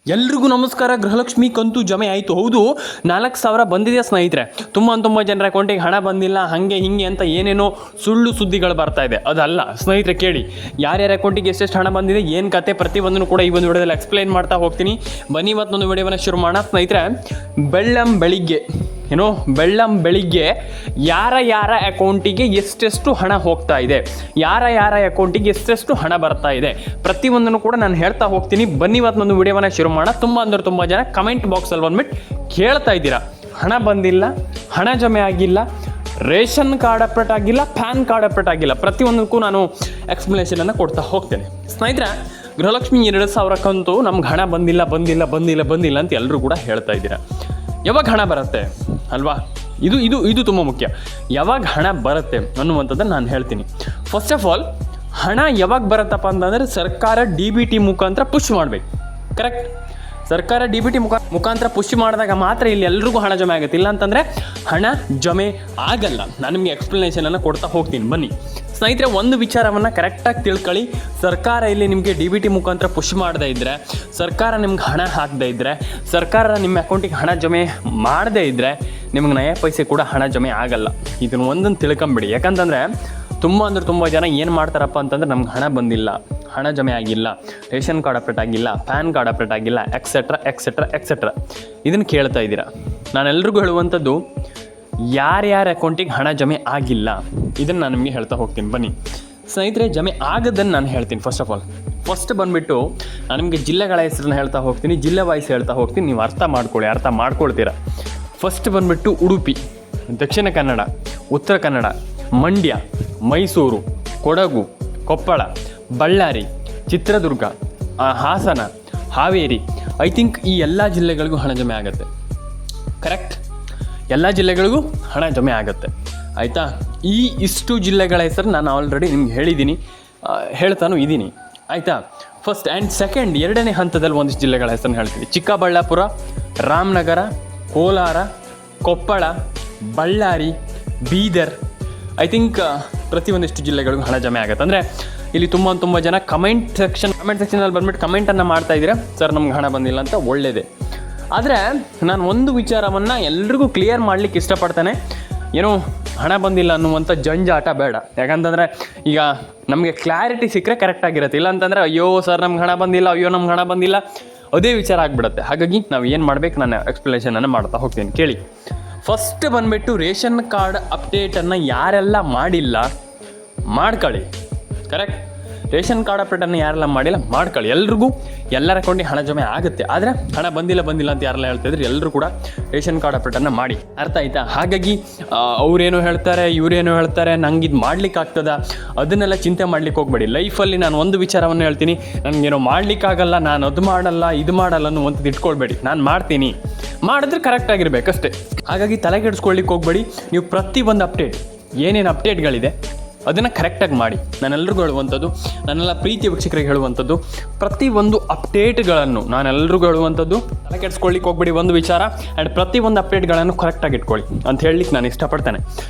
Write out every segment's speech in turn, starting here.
ಎಲ್ರಿಗೂ ನಮಸ್ಕಾರ. ಗೃಹಲಕ್ಷ್ಮಿ ಕಂತು ಜಮೆ ಆಯಿತು. ಹೌದು, 4,000 ಬಂದಿದೆ ಸ್ನೇಹಿತರೆ. ತುಂಬ ಜನರ ಅಕೌಂಟಿಗೆ ಹಣ ಬಂದಿಲ್ಲ, ಹಾಗೆ ಹಿಂಗೆ ಅಂತ ಏನೇನೋ ಸುಳ್ಳು ಸುದ್ದಿಗಳು ಬರ್ತಾ ಇದೆ. ಅದಲ್ಲ ಸ್ನೇಹಿತರೆ, ಕೇಳಿ ಯಾರ್ಯಾರ ಅಕೌಂಟಿಗೆ ಎಷ್ಟೆಷ್ಟು ಹಣ ಬಂದಿದೆ, ಏನು ಕತೆ, ಪ್ರತಿಯೊಂದನ್ನು ಕೂಡ ಈ ಒಂದು ವಿಡಿಯೋದಲ್ಲಿ ಎಕ್ಸ್ಪ್ಲೈನ್ ಮಾಡ್ತಾ ಹೋಗ್ತೀನಿ. ಬನ್ನಿ ಇವತ್ತೊಂದು ವಿಡಿಯೋವನ್ನು ಶುರು ಮಾಡೋಣ ಸ್ನೇಹಿತರೆ. ಬೆಳ್ಳಂಬೆಳಿಗ್ಗೆ ಯಾರ ಅಕೌಂಟಿಗೆ ಎಷ್ಟೆಷ್ಟು ಹಣ ಹೋಗ್ತಾ ಇದೆ, ಯಾರ ಅಕೌಂಟಿಗೆ ಎಷ್ಟೆಷ್ಟು ಹಣ ಬರ್ತಾ ಇದೆ, ಪ್ರತಿಯೊಂದನ್ನು ಕೂಡ ನಾನು ಹೇಳ್ತಾ ಹೋಗ್ತೀನಿ. ಬನ್ನಿ ಇವತ್ತೊಂದು ವಿಡಿಯೋವನ್ನು ಶುರು ಮಾಡೋಣ. ತುಂಬ ಜನ ಕಮೆಂಟ್ ಬಾಕ್ಸಲ್ಲಿ ಬಂದ್ಬಿಟ್ಟು ಕೇಳ್ತಾ ಇದ್ದೀರಾ, ಹಣ ಬಂದಿಲ್ಲ, ಹಣ ಜಮೆ ಆಗಿಲ್ಲ, ರೇಷನ್ ಕಾರ್ಡ್ ಅಪ್ಡೇಟ್ ಆಗಿಲ್ಲ, ಪ್ಯಾನ್ ಕಾರ್ಡ್ ಅಪ್ಡೇಟ್ ಆಗಿಲ್ಲ. ಪ್ರತಿಯೊಂದಕ್ಕೂ ನಾನು ಎಕ್ಸ್ಪ್ಲನೇಷನನ್ನು ಕೊಡ್ತಾ ಹೋಗ್ತೇನೆ ಸ್ನೇಹಿತರೆ. ಗೃಹಲಕ್ಷ್ಮಿ 2,000 ಕಂತು ನಮ್ಗೆ ಹಣ ಬಂದಿಲ್ಲ ಅಂತ ಎಲ್ಲರೂ ಕೂಡ ಹೇಳ್ತಾ ಇದ್ದೀರಾ. ಯಾವಾಗ ಹಣ ಬರುತ್ತೆ ಅಲ್ವಾ, ಇದು ತುಂಬ ಮುಖ್ಯ. ಯಾವಾಗ ಹಣ ಬರುತ್ತೆ ಅನ್ನುವಂಥದ್ದನ್ನು ನಾನು ಹೇಳ್ತೀನಿ. ಫಸ್ಟ್ ಆಫ್ ಆಲ್, ಹಣ ಯಾವಾಗ ಬರುತ್ತಪ್ಪ ಅಂತಂದರೆ ಸರ್ಕಾರ DBT ಮುಖಾಂತರ ಪುಷ್ ಮಾಡಬೇಕು. ಕರೆಕ್ಟ್, ಸರ್ಕಾರ DBT ಮುಖಾಂತರ ಪುಷ್ ಮಾಡಿದಾಗ ಮಾತ್ರ ಇಲ್ಲಿ ಎಲ್ರಿಗೂ ಹಣ ಜಮೆ ಆಗುತ್ತೆ. ಇಲ್ಲ ಅಂತಂದರೆ ಹಣ ಜಮೆ ಆಗಲ್ಲ. ನಾನು ನಿಮಗೆ ಎಕ್ಸ್ಪ್ಲನೇಷನನ್ನು ಕೊಡ್ತಾ ಹೋಗ್ತೀನಿ. ಬನ್ನಿ ಸ್ನೇಹಿತರೆ, ಒಂದು ವಿಚಾರವನ್ನು ಕರೆಕ್ಟಾಗಿ ತಿಳ್ಕೊಳ್ಳಿ. ಸರ್ಕಾರ ಇಲ್ಲಿ ನಿಮಗೆ DBT ಮುಖಾಂತರ ಪುಷ್ ಮಾಡದೇ ಇದ್ದರೆ, ಸರ್ಕಾರ ನಿಮ್ಗೆ ಹಣ ಹಾಕದೇ ಇದ್ದರೆ, ಸರ್ಕಾರ ನಿಮ್ಮ ಅಕೌಂಟಿಗೆ ಹಣ ಜಮೆ ಮಾಡದೇ ಇದ್ದರೆ ನಿಮ್ಗೆ ನಯ ಪೈಸೆ ಕೂಡ ಹಣ ಜಮೆ ಆಗಲ್ಲ. ಇದನ್ನು ಒಂದನ್ನು ತಿಳ್ಕೊಂಬಿಡಿ. ಯಾಕಂತಂದರೆ ತುಂಬ ಜನ ಏನು ಮಾಡ್ತಾರಪ್ಪ ಅಂತಂದರೆ, ನಮ್ಗೆ ಹಣ ಬಂದಿಲ್ಲ, ಹಣ ಜಮೆ ಆಗಿಲ್ಲ, ರೇಷನ್ ಕಾರ್ಡ್ ಅಪ್ಡೇಟ್ ಆಗಿಲ್ಲ, ಪ್ಯಾನ್ ಕಾರ್ಡ್ ಅಪ್ಡೇಟ್ ಆಗಿಲ್ಲ, ಎಕ್ಸೆಟ್ರಾ ಇದನ್ನು ಕೇಳ್ತಾ ಇದ್ದೀರಾ. ನಾನೆಲ್ರಿಗೂ ಹೇಳುವಂಥದ್ದು, ಯಾರ್ಯಾರ ಅಕೌಂಟಿಗೆ ಹಣ ಜಮೆ ಆಗಿಲ್ಲ ಇದನ್ನು ನಾನು ನಿಮಗೆ ಹೇಳ್ತಾ ಹೋಗ್ತೀನಿ. ಬನ್ನಿ ಸ್ನೇಹಿತರೆ, ಜಮೆ ಆಗದನ್ನು ನಾನು ಹೇಳ್ತೀನಿ. ಫಸ್ಟ್ ಬಂದುಬಿಟ್ಟು ನಾನು ನಿಮಗೆ ಜಿಲ್ಲೆಗಳ ಹೆಸರನ್ನ ಹೇಳ್ತಾ ಹೋಗ್ತೀನಿ, ಜಿಲ್ಲೆ ವಾಯ್ಸ್ ಹೇಳ್ತಾ ಹೋಗ್ತೀನಿ. ನೀವು ಅರ್ಥ ಮಾಡ್ಕೊಳ್ತೀರಾ. ಫಸ್ಟ್ ಬಂದುಬಿಟ್ಟು ಉಡುಪಿ, ದಕ್ಷಿಣ ಕನ್ನಡ, ಉತ್ತರ ಕನ್ನಡ, ಮಂಡ್ಯ, ಮೈಸೂರು, ಕೊಡಗು, ಕೊಪ್ಪಳ, ಬಳ್ಳಾರಿ, ಚಿತ್ರದುರ್ಗ, ಹಾಸನ, ಹಾವೇರಿ. ಐ ಥಿಂಕ್ ಈ ಎಲ್ಲ ಜಿಲ್ಲೆಗಳಿಗೂ ಹಣ ಜಮೆ ಆಗುತ್ತೆ. ಕರೆಕ್ಟ್, ಎಲ್ಲ ಜಿಲ್ಲೆಗಳಿಗೂ ಹಣ ಜಮೆ ಆಗುತ್ತೆ. ಆಯಿತಾ, ಇಷ್ಟು ಜಿಲ್ಲೆಗಳ ಹೆಸರು ನಾನು ಆಲ್ರೆಡಿ ನಿಮ್ಗೆ ಹೇಳಿದ್ದೀನಿ, ಹೇಳ್ತಾನೂ ಇದ್ದೀನಿ. ಆಯಿತಾ, ಫಸ್ಟ್ ಆ್ಯಂಡ್ ಸೆಕೆಂಡ್, ಎರಡನೇ ಹಂತದಲ್ಲಿ ಒಂದಿಷ್ಟು ಜಿಲ್ಲೆಗಳ ಹೆಸರನ್ನು ಹೇಳ್ತೀನಿ. ಚಿಕ್ಕಬಳ್ಳಾಪುರ, ರಾಮನಗರ, ಕೋಲಾರ, ಕೊಪ್ಪಳ, ಬಳ್ಳಾರಿ, ಬೀದರ್. ಐ ಥಿಂಕ್ ಪ್ರತಿಯೊಂದಿಷ್ಟು ಜಿಲ್ಲೆಗಳಿಗೂ ಹಣ ಜಮೆ ಆಗುತ್ತೆ. ಅಂದರೆ ಇಲ್ಲಿ ತುಂಬ ಜನ ಕಮೆಂಟ್ ಸೆಕ್ಷನಲ್ಲಿ ಬಂದ್ಬಿಟ್ಟು ಕಮೆಂಟನ್ನು ಮಾಡ್ತಾ ಇದ್ದೀರಾ, ಸರ್ ನಮ್ಗೆ ಹಣ ಬಂದಿಲ್ಲ ಅಂತ. ಒಳ್ಳೆಯದೇ. ಆದರೆ ನಾನು ಒಂದು ವಿಚಾರವನ್ನು ಎಲ್ರಿಗೂ ಕ್ಲಿಯರ್ ಮಾಡಲಿಕ್ಕೆ ಇಷ್ಟಪಡ್ತೇನೆ. ಏನೋ ಹಣ ಬಂದಿಲ್ಲ ಅನ್ನುವಂಥ ಜಂಜಾಟ ಬೇಡ. ಯಾಕಂತಂದರೆ ಈಗ ನಮಗೆ ಕ್ಲಾರಿಟಿ ಸಿಕ್ಕರೆ ಕರೆಕ್ಟಾಗಿರುತ್ತೆ. ಇಲ್ಲ ಅಂತಂದರೆ ಅಯ್ಯೋ ಸರ್ ನಮ್ಗೆ ಹಣ ಬಂದಿಲ್ಲ, ಅದೇ ವಿಚಾರ ಆಗಿಬಿಡುತ್ತೆ. ಹಾಗಾಗಿ ನಾವು ಏನು ಮಾಡಬೇಕು, ನಾನು ಎಕ್ಸ್ಪ್ಲನೇಷನನ್ನು ಮಾಡ್ತಾ ಹೋಗ್ತೀನಿ, ಕೇಳಿ. ಫಸ್ಟ್ ಬಂದುಬಿಟ್ಟು ರೇಷನ್ ಕಾರ್ಡ್ ಅಪ್ಡೇಟನ್ನು ಯಾರೆಲ್ಲ ಮಾಡಿಲ್ಲ ಮಾಡ್ಕೊಳ್ಳಿ. ಕರೆಕ್ಟ್, ರೇಷನ್ ಕಾರ್ಡ್ ಅಪ್ಡೇಟನ್ನು ಯಾರೆಲ್ಲ ಮಾಡಿಲ್ಲ ಮಾಡ್ಕೊಳ್ಳಿ. ಎಲ್ರಿಗೂ ಎಲ್ಲರ ಅಕೌಂಟಿಗೆ ಹಣ ಜಮೆ ಆಗುತ್ತೆ. ಆದರೆ ಹಣ ಬಂದಿಲ್ಲ ಅಂತ ಯಾರೆಲ್ಲ ಹೇಳ್ತಾಯಿದ್ರೆ ಎಲ್ಲರೂ ಕೂಡ ರೇಷನ್ ಕಾರ್ಡ್ ಅಪ್ಡೇಟನ್ನು ಮಾಡಿ. ಅರ್ಥ ಆಯ್ತಾ? ಹಾಗಾಗಿ ಅವರೇನೋ ಹೇಳ್ತಾರೆ, ಇವರೇನೋ ಹೇಳ್ತಾರೆ, ನಂಗೆ ಇದು ಮಾಡ್ಲಿಕ್ಕೆ ಆಗ್ತದ, ಅದನ್ನೆಲ್ಲ ಚಿಂತೆ ಮಾಡ್ಲಿಕ್ಕೆ ಹೋಗ್ಬೇಡಿ. ಲೈಫಲ್ಲಿ ನಾನು ಒಂದು ವಿಚಾರವನ್ನು ಹೇಳ್ತೀನಿ, ನನಗೇನೋ ಮಾಡ್ಲಿಕ್ಕಾಗಲ್ಲ, ನಾನು ಅದು ಮಾಡಲ್ಲ, ಇದು ಮಾಡಲ್ಲ ಅನ್ನುವಂಥದ್ದು ಇಟ್ಕೊಳ್ಬೇಡಿ. ನಾನು ಮಾಡ್ತೀನಿ, ಮಾಡಿದ್ರೆ ಕರೆಕ್ಟಾಗಿರ್ಬೇಕಷ್ಟೇ. ಹಾಗಾಗಿ ತಲೆಗೆಡಿಸ್ಕೊಳ್ಳಿಕ್ಕೆ ಹೋಗ್ಬೇಡಿ. ನೀವು ಪ್ರತಿಯೊಂದು ಅಪ್ಡೇಟ್, ಏನೇನು ಅಪ್ಡೇಟ್ಗಳಿದೆ ಅದನ್ನು ಕರೆಕ್ಟಾಗಿ ಮಾಡಿ. ನಾನೆಲ್ಲರಿಗೂ ಹೇಳುವಂಥದ್ದು, ನನ್ನೆಲ್ಲ ಪ್ರೀತಿ ವೀಕ್ಷಕರಿಗೆ ಹೇಳುವಂಥದ್ದು, ಪ್ರತಿಯೊಂದು ಅಪ್ಡೇಟ್ಗಳನ್ನು ನಾನೆಲ್ಲರಿಗೂ ಹೇಳುವಂಥದ್ದು, ತಲೆ ಕೆಡಿಸ್ಕೊಳ್ಳಿಕ್ಕೆ ಹೋಗ್ಬೇಡಿ ಒಂದು ವಿಚಾರ. ಆ್ಯಂಡ್ ಪ್ರತಿಯೊಂದು ಅಪ್ಡೇಟ್ಗಳನ್ನು ಕರೆಕ್ಟಾಗಿ ಇಟ್ಕೊಳ್ಳಿ ಅಂತ ಹೇಳಲಿಕ್ಕೆ ನಾನು ಇಷ್ಟಪಡ್ತೇನೆ.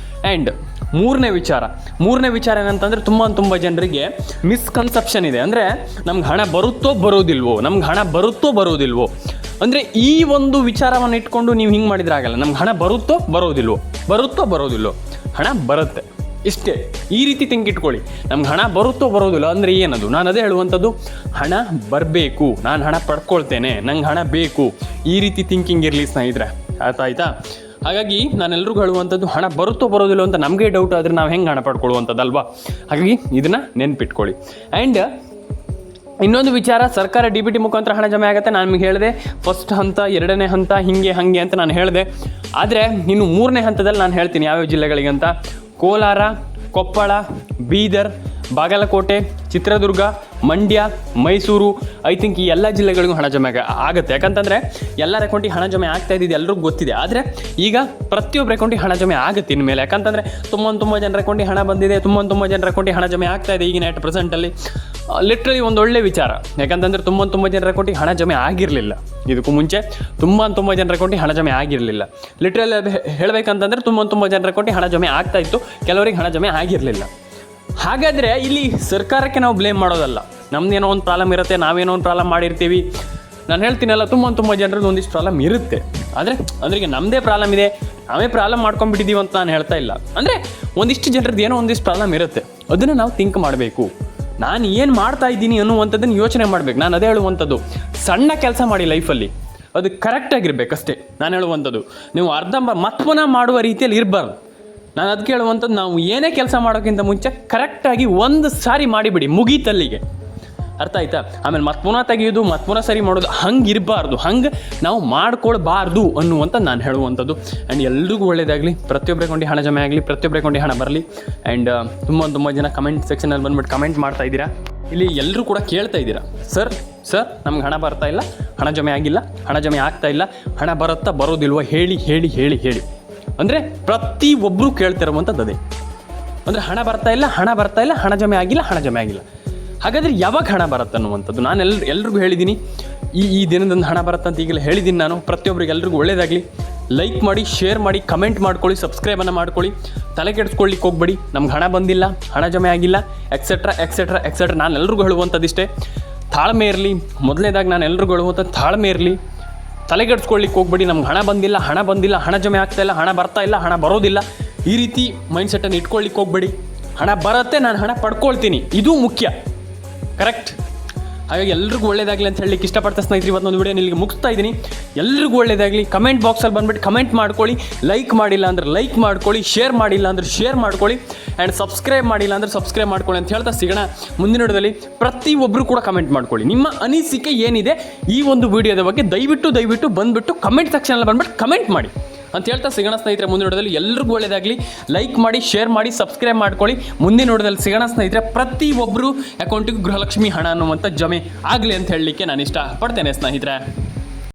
ಆ್ಯಂಡ್ ಮೂರನೇ ವಿಚಾರ ಏನಂತಂದರೆ, ತುಂಬ ಜನರಿಗೆ ಮಿಸ್ಕನ್ಸೆಪ್ಷನ್ ಇದೆ. ಅಂದರೆ ನಮ್ಗೆ ಹಣ ಬರುತ್ತೋ ಬರೋದಿಲ್ವೋ ಅಂದರೆ ಈ ಒಂದು ವಿಚಾರವನ್ನು ಇಟ್ಕೊಂಡು ನೀವು ಹಿಂಗೆ ಮಾಡಿದ್ರೆ ಆಗಲ್ಲ. ನಮ್ಗೆ ಹಣ ಬರುತ್ತೋ ಬರೋದಿಲ್ವೋ, ಹಣ ಬರುತ್ತೆ, ಇಷ್ಟೇ. ಈ ರೀತಿ ಥಿಂಕ್ ಇಟ್ಕೊಳ್ಳಿ. ನಮ್ಗೆ ಹಣ ಬರುತ್ತೋ ಬರೋದಿಲ್ಲ ಅಂದರೆ ಏನದು? ನಾನು ಅದೇ ಹೇಳುವಂಥದ್ದು, ಹಣ ಬರಬೇಕು, ನಾನು ಹಣ ಪಡ್ಕೊಳ್ತೇನೆ, ನಂಗೆ ಹಣ ಬೇಕು, ಈ ರೀತಿ ಥಿಂಕಿಂಗ್ ಇರಲಿ ಸ್ನೇಹಿತರೆ. ಆಯ್ತಾ? ಹಾಗಾಗಿ ನಾನೆಲ್ಲರಿಗೂ ಹೇಳುವಂಥದ್ದು, ಹಣ ಬರುತ್ತೋ ಬರೋದಿಲ್ಲ ಅಂತ ನಮಗೆ ಡೌಟ್ ಆದರೆ ನಾವು ಹೆಂಗೆ ಹಣ ಪಡ್ಕೊಳ್ಳುವಂಥದ್ದಲ್ವಾ? ಹಾಗಾಗಿ ಇದನ್ನು ನೆನ್ಪಿಟ್ಕೊಳ್ಳಿ. ಆ್ಯಂಡ್ ಇನ್ನೊಂದು ವಿಚಾರ, ಸರ್ಕಾರ DBT ಮುಖಾಂತರ ಹಣ ಜಮೆ ಆಗುತ್ತೆ. ನಾನು ನಿಮಗೆ ಹೇಳಿದೆ ಫಸ್ಟ್ ಹಂತ, ಎರಡನೇ ಹಂತ, ಹಾಗೆ ಅಂತ ನಾನು ಹೇಳಿದೆ. ಆದರೆ ಇನ್ನು ಮೂರನೇ ಹಂತದಲ್ಲಿ ನಾನು ಹೇಳ್ತೀನಿ ಯಾವ್ಯಾವ ಜಿಲ್ಲೆಗಳಿಗೆ ಅಂತ. ಕೋಲಾರ, ಕೊಪ್ಪಳ, ಬೀದರ್, ಬಾಗಲಕೋಟೆ, ಚಿತ್ರದುರ್ಗ, ಮಂಡ್ಯ, ಮೈಸೂರು. ಐ ಥಿಂಕ್ ಈ ಎಲ್ಲ ಜಿಲ್ಲೆಗಳಿಗೂ ಹಣ ಜಮೆ ಆಗುತ್ತೆ. ಯಾಕಂತಂದರೆ ಎಲ್ಲರ ಅಕೌಂಟಿಗೆ ಹಣ ಜಮೆ ಆಗ್ತಾ ಇದ್ದಿದ್ದು ಎಲ್ರಿಗೂ ಗೊತ್ತಿದೆ. ಆದರೆ ಈಗ ಪ್ರತಿಯೊಬ್ಬರ ಅಕೌಂಟಿಗೆ ಹಣ ಜಮೆ ಆಗುತ್ತೆ ಇನ್ಮೇಲೆ. ಯಾಕಂತಂದರೆ ತುಂಬ ಜನರ ಅಕೌಂಟಿಗೆ ಹಣ ಬಂದಿದೆ, ತುಂಬ ಜನರ ಅಕೌಂಟಿಗೆ ಹಣ ಜಮೆ ಆಗ್ತಾ ಇದೆ ಈಗಿನ ಪ್ರೆಸೆಂಟಲ್ಲಿ. ಲಿಟ್ರಲಿ ಒಂದು ಒಳ್ಳೆ ವಿಚಾರ. ಯಾಕಂತಂದರೆ ತುಂಬ ಜನರ ಅಕೌಂಟಿಗೆ ಹಣ ಜಮೆ ಆಗಿರಲಿಲ್ಲ. ಇದಕ್ಕೂ ಮುಂಚೆ ತುಂಬ ಜನರ ಅಕೌಂಟಿಗೆ ಹಣ ಜಮೆ ಆಗಿರಲಿಲ್ಲ. ಲಿಟ್ರಲಿ ಅದು ಹೇಳಬೇಕಂತಂದರೆ ತುಂಬ ಜನರ ಅಕೌಂಟಿಗೆ ಹಣ ಜಮೆ ಆಗ್ತಾ ಇತ್ತು, ಕೆಲವರಿಗೆ ಹಣ ಜಮೆ ಆಗಿರಲಿಲ್ಲ. ಹಾಗಾದರೆ ಇಲ್ಲಿ ಸರ್ಕಾರಕ್ಕೆ ನಾವು ಬ್ಲೇಮ್ ಮಾಡೋದಲ್ಲ. ನಮ್ದೇನೋ ಒಂದು ಪ್ರಾಬ್ಲಮ್ ಇರುತ್ತೆ, ನಾವೇನೋ ಒಂದು ಪ್ರಾಬ್ಲಮ್ ಮಾಡಿರ್ತೀವಿ, ನಾನು ಹೇಳ್ತೀನಲ್ಲ, ತುಂಬ ಜನರದ್ದು ಒಂದಿಷ್ಟು ಪ್ರಾಬ್ಲಮ್ ಇರುತ್ತೆ. ಆದರೆ ಈಗ ನಮ್ಮದೇ ಪ್ರಾಬ್ಲಮ್ ಇದೆ, ನಾವೇ ಪ್ರಾಬ್ಲಮ್ ಮಾಡ್ಕೊಂಡ್ಬಿಟ್ಟಿದ್ದೀವಿ ಅಂತ ನಾನು ಹೇಳ್ತಾ ಇಲ್ಲ. ಅಂದರೆ ಒಂದಿಷ್ಟು ಜನರದ್ದು ಏನೋ ಒಂದಿಷ್ಟು ಪ್ರಾಬ್ಲಮ್ ಇರುತ್ತೆ, ಅದನ್ನು ನಾವು ಥಿಂಕ್ ಮಾಡಬೇಕು. ನಾನು ಏನು ಮಾಡ್ತಾ ಇದ್ದೀನಿ ಅನ್ನುವಂಥದ್ದನ್ನು ಯೋಚನೆ ಮಾಡಬೇಕು. ನಾನು ಅದೇ ಹೇಳುವಂಥದ್ದು, ಸಣ್ಣ ಕೆಲಸ ಮಾಡಿ ಲೈಫಲ್ಲಿ, ಅದು ಕರೆಕ್ಟಾಗಿರ್ಬೇಕಷ್ಟೇ. ನಾನು ಹೇಳುವಂಥದ್ದು, ನೀವು ಮತ್ಪುನಃ ಮಾಡುವ ರೀತಿಯಲ್ಲಿ ಇರಬಾರ್ದು. ನಾನು ಅದಕ್ಕೆ ಹೇಳುವಂಥದ್ದು, ನಾವು ಏನೇ ಕೆಲಸ ಮಾಡೋಕ್ಕಿಂತ ಮುಂಚೆ ಕರೆಕ್ಟಾಗಿ ಒಂದು ಸಾರಿ ಮಾಡಿಬಿಡಿ, ಮುಗೀತಲ್ಲಿಗೆ. ಅರ್ಥ ಆಯ್ತಾ? ಆಮೇಲೆ ಮತ್ಪುನಃ ತೆಗೆಯೋದು, ಮತ್ಪುನಃ ಸರಿ ಮಾಡೋದು ಹಂಗೆ ಇರಬಾರ್ದು, ಹಂಗೆ ನಾವು ಮಾಡ್ಕೊಳ್ಬಾರ್ದು ಅನ್ನುವಂಥ ನಾನು ಹೇಳುವಂಥದ್ದು. ಆ್ಯಂಡ್ ಎಲ್ರಿಗೂ ಒಳ್ಳೇದಾಗಲಿ, ಪ್ರತಿಯೊಬ್ಬರ ಕೊಂಡು ಹಣ ಜಮೆ ಆಗಲಿ, ಪ್ರತಿಯೊಬ್ಬರ ಕೊಂಡು ಹಣ ಬರಲಿ. ಆ್ಯಂಡ್ ತುಂಬ ಜನ ಕಮೆಂಟ್ ಸೆಕ್ಷನಲ್ಲಿ ಬಂದ್ಬಿಟ್ಟು ಕಮೆಂಟ್ ಮಾಡ್ತಾ ಇದ್ದೀರಾ. ಇಲ್ಲಿ ಎಲ್ಲರೂ ಕೂಡ ಕೇಳ್ತಾ ಇದ್ದೀರಾ, ಸರ್ ನಮ್ಗೆ ಹಣ ಬರ್ತಾ ಇಲ್ಲ, ಹಣ ಜಮೆ ಆಗಿಲ್ಲ, ಹಣ ಜಮೆ ಆಗ್ತಾ ಇಲ್ಲ, ಹಣ ಬರುತ್ತಾ ಬರೋದಿಲ್ವ ಹೇಳಿ ಹೇಳಿ ಹೇಳಿ ಹೇಳಿ. ಅಂದರೆ ಪ್ರತಿಯೊಬ್ಬರು ಕೇಳ್ತಿರುವಂಥದ್ದು ಅದೇ. ಅಂದರೆ ಹಣ ಬರ್ತಾ ಇಲ್ಲ, ಹಣ ಜಮೆ ಆಗಿಲ್ಲ. ಹಾಗಾದರೆ ಯಾವಾಗ ಹಣ ಬರುತ್ತೆ ಅನ್ನುವಂಥದ್ದು ನಾನು ಎಲ್ರಿಗೂ ಹೇಳಿದ್ದೀನಿ. ಈ ದಿನದಂದು ಹಣ ಬರುತ್ತಂತ ಈಗಲೇ ಹೇಳಿದ್ದೀನಿ ನಾನು. ಪ್ರತಿಯೊಬ್ಬರಿಗೆ ಎಲ್ರಿಗೂ ಒಳ್ಳೆಯದಾಗಲಿ. ಲೈಕ್ ಮಾಡಿ, ಶೇರ್ ಮಾಡಿ, ಕಮೆಂಟ್ ಮಾಡ್ಕೊಳ್ಳಿ, ಸಬ್ಸ್ಕ್ರೈಬನ್ನು ಮಾಡ್ಕೊಳ್ಳಿ. ತಲೆ ಕೆಡಿಸ್ಕೊಳ್ಳಿಕ್ಕೆ ಹೋಗ್ಬೇಡಿ. ನಮ್ಗೆ ಹಣ ಬಂದಿಲ್ಲ, ಹಣ ಜಮೆ ಆಗಿಲ್ಲ, ಎಕ್ಸೆಟ್ರಾ ನಾನು ಎಲ್ರಿಗೂ ಹೇಳುವಂಥದ್ದಿಷ್ಟೇ, ತಾಳ್ಮೆ ಇರಲಿ. ಮೊದಲನೇದಾಗಿ ನಾನು ಎಲ್ರಿಗೂ ಹೇಳುವಂಥದ್ದು ತಾಳ್ಮೆ ಇರಲಿ. ತಲೆಗೆಡ್ಸ್ಕೊಳ್ಳಿಕ್ಕೆ ಹೋಗ್ಬೇಡಿ. ನಮ್ಗೆ ಹಣ ಬಂದಿಲ್ಲ, ಹಣ ಜಮೆ ಆಗ್ತಾಯಿಲ್ಲ, ಹಣ ಬರ್ತಾ ಇಲ್ಲ, ಹಣ ಬರೋದಿಲ್ಲ, ಈ ರೀತಿ ಮೈಂಡ್ಸೆಟ್ಟನ್ನು ಇಟ್ಕೊಳ್ಳಿಕ್ಕೆ ಹೋಗ್ಬೇಡಿ. ಹಣ ಬರುತ್ತೆ, ನಾನು ಹಣ ಪಡ್ಕೊಳ್ತೀನಿ, ಇದು ಮುಖ್ಯ. ಕರೆಕ್ಟ್? ಹಾಗಾಗಿ ಎಲ್ರಿಗೂ ಒಳ್ಳೇದಾಗಲಿ ಅಂತ ಹೇಳಲಿಕ್ಕೆ ಇಷ್ಟಪಡ್ತಾ ಸ್ನೇಹಿತರೆ, ಇವತ್ತೊಂದು ವಿಡಿಯೋ ಇಲ್ಲಿಗೆ ಮುಗಿಸ್ತಾ ಇದ್ದೀನಿ. ಎಲ್ರಿಗೂ ಒಳ್ಳೇದಾಗಲಿ. ಕಮೆಂಟ್ ಬಾಕ್ಸಲ್ಲಿ ಬಂದುಬಿಟ್ಟು ಕಮೆಂಟ್ ಮಾಡ್ಕೊಳ್ಳಿ. ಲೈಕ್ ಮಾಡಿಲ್ಲ ಅಂದರೆ ಲೈಕ್ ಮಾಡ್ಕೊಳ್ಳಿ, ಶೇರ್ ಮಾಡಿಲ್ಲ ಅಂದರೆ ಶೇರ್ ಮಾಡ್ಕೊಳ್ಳಿ, ಆ್ಯಂಡ್ ಸಬ್ಸ್ಕ್ರೈಬ್ ಮಾಡಿಲ್ಲ ಅಂದರೆ ಸಬ್ಸ್ಕ್ರೈಬ್ ಮಾಡ್ಕೊಳ್ಳಿ ಅಂತ ಹೇಳ್ತಾ ಸಿಗೋಣ ಮುಂದಿನ ವಿಡಿಯೋದಲ್ಲಿ. ಪ್ರತಿಯೊಬ್ಬರು ಕೂಡ ಕಮೆಂಟ್ ಮಾಡ್ಕೊಳ್ಳಿ, ನಿಮ್ಮ ಅನಿಸಿಕೆ ಏನಿದೆ ಈ ಒಂದು ವಿಡಿಯೋದ ಬಗ್ಗೆ ದಯವಿಟ್ಟು ಬಂದುಬಿಟ್ಟು ಕಮೆಂಟ್ ಸೆಕ್ಷನಲ್ಲಿ ಬಂದುಬಿಟ್ಟು ಕಮೆಂಟ್ ಮಾಡಿ ಅಂತ ಹೇಳ್ತಾ ಸಿಗೋಣ ಸ್ನೇಹಿತರೆ ಮುಂದಿನ ವಿಡಿಯೋದಲ್ಲಿ. ಎಲ್ರಿಗೂ ಒಳ್ಳೆಯದಾಗಲಿ. ಲೈಕ್ ಮಾಡಿ, ಶೇರ್ ಮಾಡಿ, ಸಬ್ಸ್ಕ್ರೈಬ್ ಮಾಡ್ಕೊಳ್ಳಿ. ಮುಂದಿನ ವಿಡಿಯೋದಲ್ಲಿ ಸಿಗೋಣ ಸ್ನೇಹಿತರೆ. ಪ್ರತಿಯೊಬ್ಬರು ಅಕೌಂಟಿಗೆ ಗೃಹಲಕ್ಷ್ಮಿ ಹಣ ಅನ್ನುವಂಥ ಜಮೆ ಆಗಲಿ ಅಂತ ಹೇಳಲಿಕ್ಕೆ ನಾನು ಇಷ್ಟಪಡ್ತೇನೆ ಸ್ನೇಹಿತರೆ.